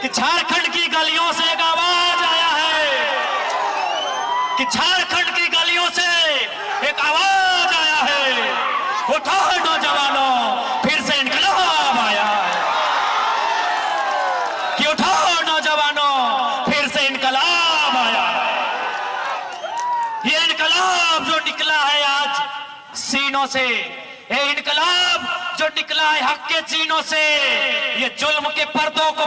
कि झारखंड की गलियों से एक आवाज आया है, कि झारखंड की गलियों से एक आवाज आया है, उठो नौजवानों फिर से इनकलाब आया है, कि उठो नौजवानों फिर से इनकलाब आया है। ये इनकलाब जो निकला है आज सीनों से, ये इनकलाब जो निकला है हक के चीनों से, ये जुल्म के पर्दों को